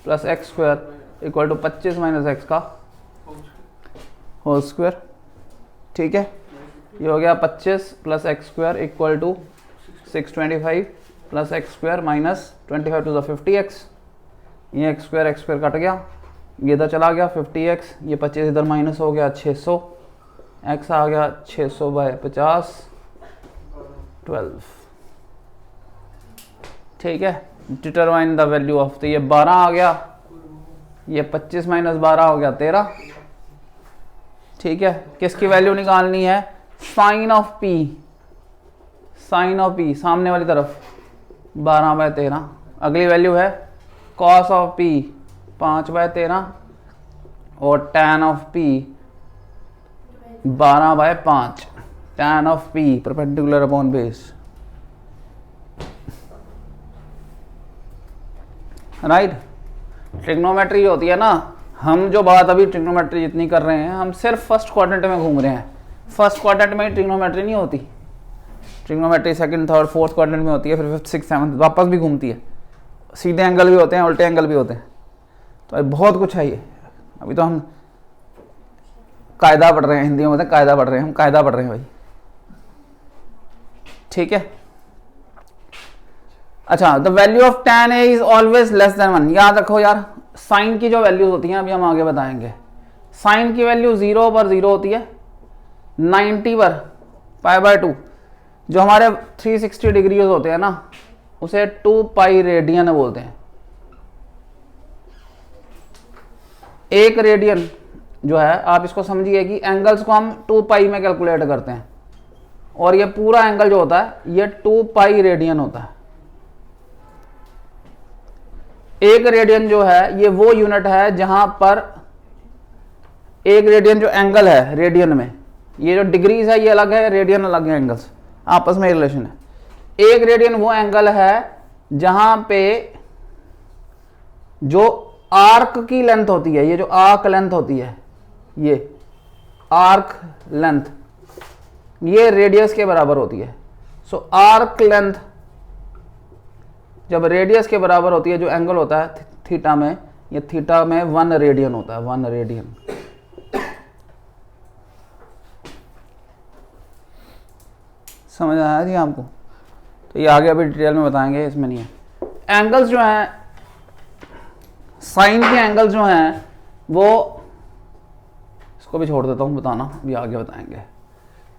A: plus x square equal to 25 minus X का होल स्क्वायर। ठीक है, ये हो गया 25 plus x square equal to 625 plus x square minus 25 to the 50x। ये एक्स स्क्वायर कट गया, ये इधर चला गया 50x, ये 25 इधर माइनस हो गया 600, x आ गया 600 बाय 50 12। ठीक है, डिटरमाइन द वैल्यू ऑफ, तो ये 12 आ गया, ये 25 माइनस 12 हो गया 13। ठीक है, किसकी वैल्यू निकालनी है? Sine of P, sine of P सामने वाली तरफ 12/13। अगली वैल्यू है कॉस ऑफ पी 5/13 और tan of P 12/5, tan of P perpendicular upon base. Right, trigonometry होती है ना, हम जो बात अभी ट्रिग्नोमेट्री जितनी कर रहे हैं, हम सिर्फ फर्स्ट क्वाड्रेंट में घूम रहे हैं। फर्स्ट क्वाड्रेंट में ट्रिग्नोमेट्री नहीं होती, trigonometry second third fourth quadrant में होती है, फिर फिफ्थ सिक्स सेवंथ वापस भी घूमती है। सीधे एंगल भी होते हैं, उल्टे एंगल भी होते हैं, तो अभी बहुत कुछ है ये। अभी तो हम कायदा पढ़ रहे हैं, हिंदी में बोलते हैं कायदा पढ़ रहे हैं, हम कायदा पढ़ रहे हैं भाई। ठीक है, अच्छा, the value of tan a is always less than 1। याद रखो यार, साइन की जो वैल्यूज होती हैं अभी हम आगे बताएंगे। साइन की वैल्यू 0 पर 0 होती है, 90 पर π/2। जो हमारे 360 डिग्रीज होते हैं ना, उसे 2 पाई रेडियन बोलते हैं। एक रेडियन जो है, आप इसको समझिए कि एंगल्स को हम 2 पाई में कैलकुलेट करते हैं, और ये पूरा एंगल जो होता है ये 2 पाई रेडियन होता है। एक रेडियन जो है ये वो यूनिट है जहां पर एक रेडियन जो एंगल है रेडियन में, ये जो डिग्रीज है ये अलग है, रेडियन अलग है, एंगल्स आपस में रिलेशन है। एक रेडियन वो एंगल है जहां पे जो आर्क की लेंथ होती है, ये जो आर्क लेंथ होती है, ये आर्क लेंथ ये रेडियस के बराबर होती है। सो आर्क लेंथ जब रेडियस के बराबर होती है, जो एंगल होता है थीटा में, ये थीटा में 1 रेडियन होता है, 1 रेडियन। समझ आया जी आपको? तो ये आगे अभी डिटेल में बताएंगे, इसमें नहीं है। एंगल्स जो हैं, साइन के एंगल्स जो हैं वो, इसको भी छोड़ देता हूँ बताना, अभी आगे बताएंगे।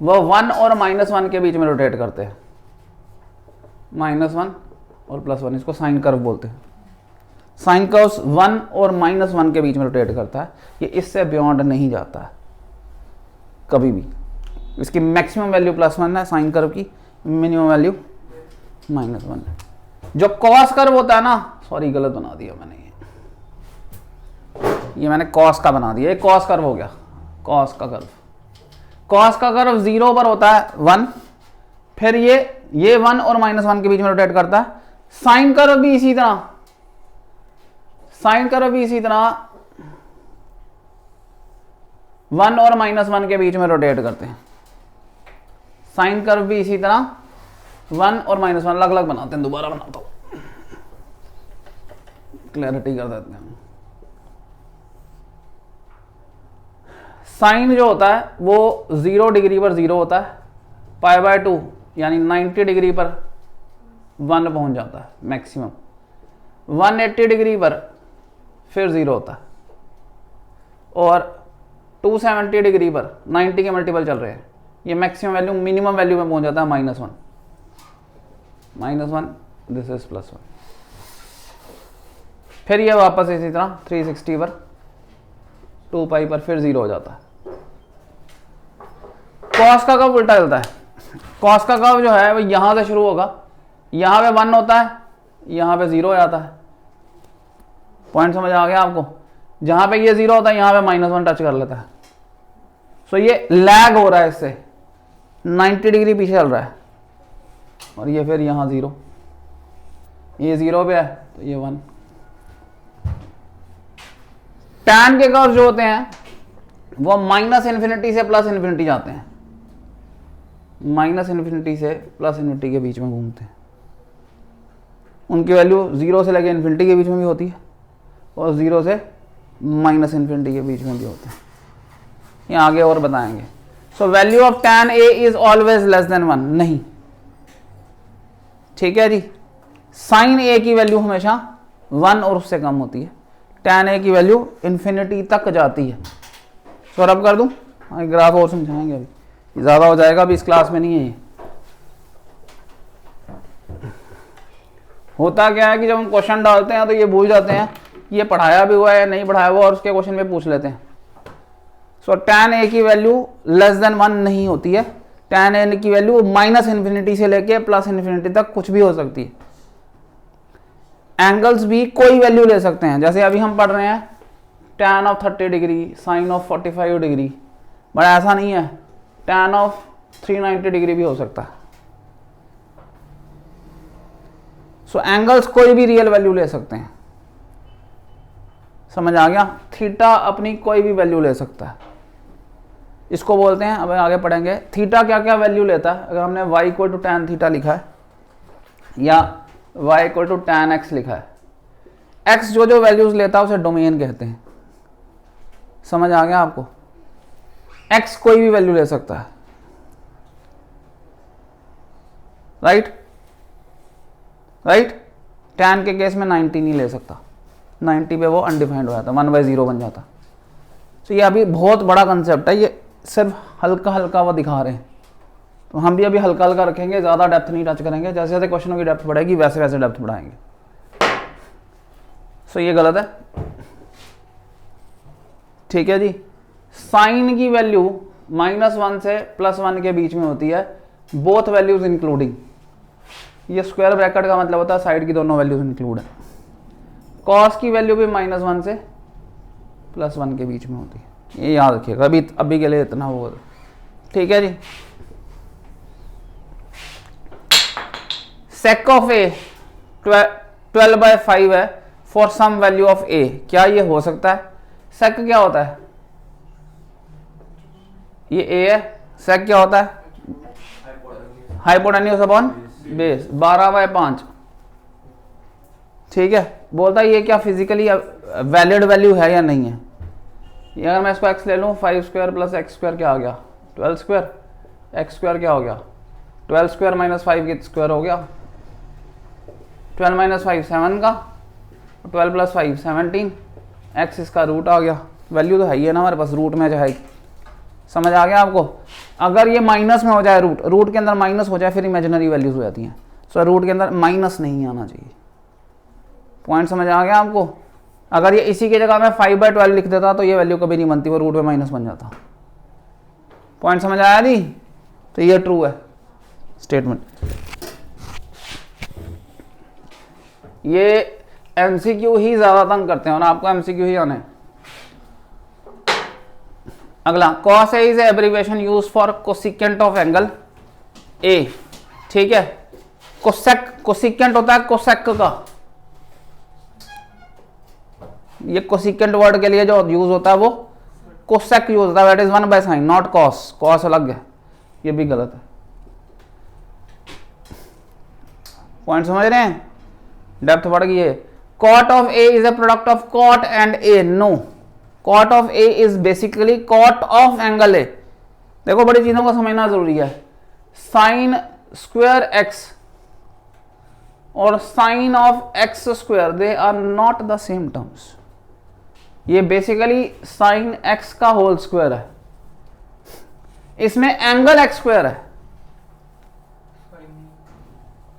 A: वो 1 और -1 के बीच में रोटेट करते हैं, -1 और +1, इसको साइन कर्व बोलते हैं। साइन कर्व 1 और -1 के बीच में रोटेट करता है, ये इससे बियॉन्ड नहीं जाता है कभी भी। इसकी मैक्सिमम वैल्यू +1 है साइन कर्व की, मिनिमम वैल्यू -1 है। जो कॉस कर्व होता है ना, सॉरी गलत बना दिया मैंने ये, ये मैंने कॉस का बना दिया, ये कॉस कर्व हो गया, कॉस का कर्व। कॉस का कर्व 0 पर होता है 1, फिर ये 1 और -1 के बीच में रोटेट करता है। साइन कर्व भी इसी तरह, साइन कर्व भी इसी तरह 1 और -1 के बीच में रोटेट करते हैं। साइन कर्व भी इसी तरह 1 और -1 अलग अलग बनाते हैं। दोबारा बनाता हूं, क्लैरिटी कर देते हैं। साइन जो होता है वो 0 डिग्री पर 0 होता है, π/2 यानी 90 डिग्री पर 1 पहुंच जाता है मैक्सिमम, 180 डिग्री पर फिर 0 होता है, और 270 डिग्री पर 90 के मल्टीपल चल रहे हैं, ये मैक्सिमम वैल्यू मिनिमम वैल्यू में पहुंच जाता है -1, दिस इज +1। फिर ये वापस इसी तरह 360 पर 2π पर फिर 0 हो जाता है। कॉस का कर्व उल्टा चलता है। कॉस का कर्व जो है वो यहां से शुरू होगा, यहां पे 1 होता है, यहां पे 0 हो जाता है। पॉइंट समझ आ गया आपको? जहां पे ये 0 होता है यहां पे -1 टच कर लेता है। सो ये लैग हो रहा है, इससे 90 डिग्री पीछे चल रहा है, और ये फिर यहां 0, ये 0 पे है तो ये 1। टैन के कर्व जो होते हैं वो -∞ से +∞ जाते हैं, -∞ से +∞ के बीच में घूमते हैं। उनकी वैल्यू 0 से लेकर ∞ के बीच में भी होती है, और 0 से -∞ के बीच में भी होते हैं। ये आगे और बताएंगे। So value of tan A is always less than 1, नहीं, ठीक है जी। साइन A की वैल्यू हमेशा 1 और उससे कम होती है, tan A की वैल्यू इन्फिनिटी तक जाती है। सो रब कर दूं, ग्राफ और समझाएंगे, अभी ज्यादा हो जाएगा, अभी इस क्लास में नहीं है ये। होता क्या है कि जब हम क्वेश्चन डालते हैं तो ये भूल जाते हैं ये पढ़ाया भी हुआ है या नहीं पढ़ाया हुआ, और उसके क्वेश्चन में पूछ लेते हैं। सो tan A की वैल्यू लेस देन 1 नहीं होती है, tan A की वैल्यू -∞ से लेके +∞ तक कुछ भी हो सकती है। एंगल्स भी कोई वैल्यू ले सकते हैं, जैसे अभी हम पढ़ रहे हैं tan of 30 degree, sine of 45 degree, but ऐसा नहीं है, tan ऑफ 390 डिग्री भी हो सकता है। सो एंगल्स कोई भी रियल वैल्यू ले सकते हैं, समझ आ गया? थीटा अपनी कोई भी वैल्यू ले सकता है, इसको बोलते हैं, अब आगे पढ़ेंगे थीटा क्या क्या वैल्यू लेता है। अगर हमने y = tan थीटा लिखा है या y = tan x लिखा है, x जो जो वैल्यूज लेता है उसे डोमेन कहते हैं। समझ आ गया आपको? x कोई भी वैल्यू ले सकता है, राइट? tan के केस में 90 नहीं ले सकता, 90 पे वो अनडिफाइंड हो जाता, 1/0 बन जाता। तो ये अभी बहुत बड़ा कंसेप्ट है, ये सिर्फ हल्का हल्का वो दिखा रहे हैं, तो हम भी अभी हल्का हल्का रखेंगे, ज़्यादा डेप्थ नहीं टच करेंगे। जैसे जैसे क्वेश्चनों की डेप्थ बढ़ेगी वैसे वैसे डेप्थ बढ़ाएंगे। सो ये गलत है, ठीक है जी। साइन की वैल्यू -1 से +1 के बीच में होती है, बोथ वैल्यूज इंक्लूडिंग। ये स्क्वायर ब्रैकेट का मतलब होता है साइड की दोनों वैल्यूज इंक्लूड है। कॉस की वैल्यू भी -1 से +1 के बीच में होती है, ये याद रखिएगा, अभी के लिए इतना वो, ठीक है जी। sec ऑफ a 12/5 है for some value of a, क्या ये हो सकता है? sec क्या होता है? ये a है, sec क्या होता है? हाइपोटेन्यूज अपॉन बेस, 12/5, ठीक है। बोलता है ये क्या फिजिकली वैलिड वैल्यू है या नहीं है। ये अगर मैं इसको x ले लूँ, 5² + x² क्या आ गया? 12², x² क्या हो गया? 12² - 5 की स्क्वायर हो गया, 12 - 5 7 का, 12 + 5 17, x इसका रूट आ गया। वैल्यू तो है ही है ना हमारे पास, रूट में जाएगी। समझ आ गया आपको? अगर ये माइनस में हो जाए, रूट के अंदर माइनस हो जाए, फिर इमेजिनरी वैल्यूज हो जाती हैं। सो रूट के अंदर माइनस नहीं आना चाहिए। पॉइंट समझ आ गया आपको? अगर ये इसी की जगह में 5/12 लिख देता तो ये वैल्यू कभी नहीं बनती, वो रूट में माइनस बन जाता। पॉइंट समझ आया जी? तो ये ट्रू है स्टेटमेंट। ये MCQ ही ज्यादा तंग करते हैं, और आपको MCQ ही आना है। अगला cos A is abbreviation use for cosecant of angle A, ठीक है। कोसेक, कोसिकेंट होता है कोसेक का, ये कोसिकेंट वर्ड के लिए जो यूज होता है वो कोसेक यूज होता है, that is 1/sin, not cos, cos अलग है, ये भी गलत है। पॉइंट समझ रहे हैं, डेप्थ बढ़ गई है। Cot of A is a product of cot and A, no, cot of A is basically cot of angle A. देखो बड़ी चीजों को समझना जरूरी है, साइन स्क्वायर एक्स और sine of x square they are not the same terms. ये बेसिकली साइन एक्स का होल स्क्वायर है, इसमें एंगल एक्स स्क्वायर है,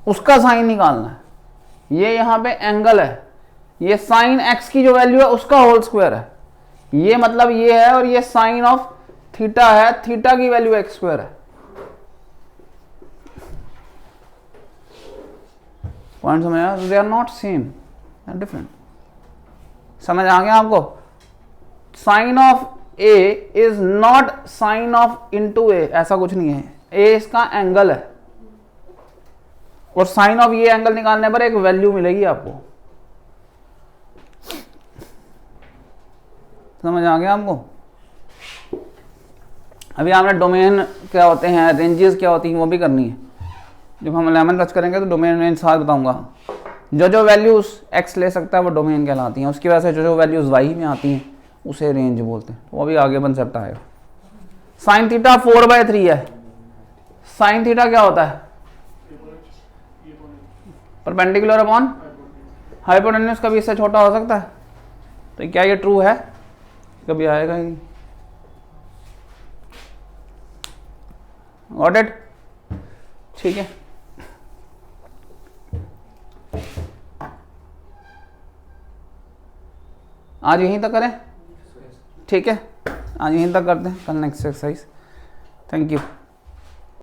A: उसका साइन निकालना है। ये यहां पे एंगल है, ये साइन एक्स की जो वैल्यू है उसका होल स्क्वायर है, ये मतलब ये है, और ये साइन ऑफ थीटा है, थीटा की वैल्यू एक्स स्क्वायर है। पॉइंट समझ आया, they are not same, they are different. समझ आ गया आपको? Sine of A is not sine of into A, ऐसा कुछ नहीं है, ए इसका एंगल है, और साइन ऑफ ये एंगल निकालने पर एक वैल्यू मिलेगी आपको। समझ आ गया आपको? अभी हमने डोमेन क्या होते हैं, रेंजेस क्या होती हैं, वो भी करनी है। जब हम 11 टच करेंगे तो डोमेन रेंज साथ बताऊंगा। जो वैल्यूज x ले सकता है वो डोमेन कहलाती हैं, उसकी वजह से जो वैल्यूज y में आती हैं उसे रेंज बोलते हैं। वो अभी आगे कंसेप्ट आएगा। साइन थीटा 4/3 है। साइन थीटा क्या होता है? Perpendicular upon hypotenuse. कभी इससे छोटा हो सकता है? तो क्या ये ट्रू है? कभी आएगा ही नहीं। Got it? ठीक है, आज यहीं तक करें, ठीक है, आज यहीं तक करते हैं, कल नेक्स्ट एक्सरसाइज। Thank you.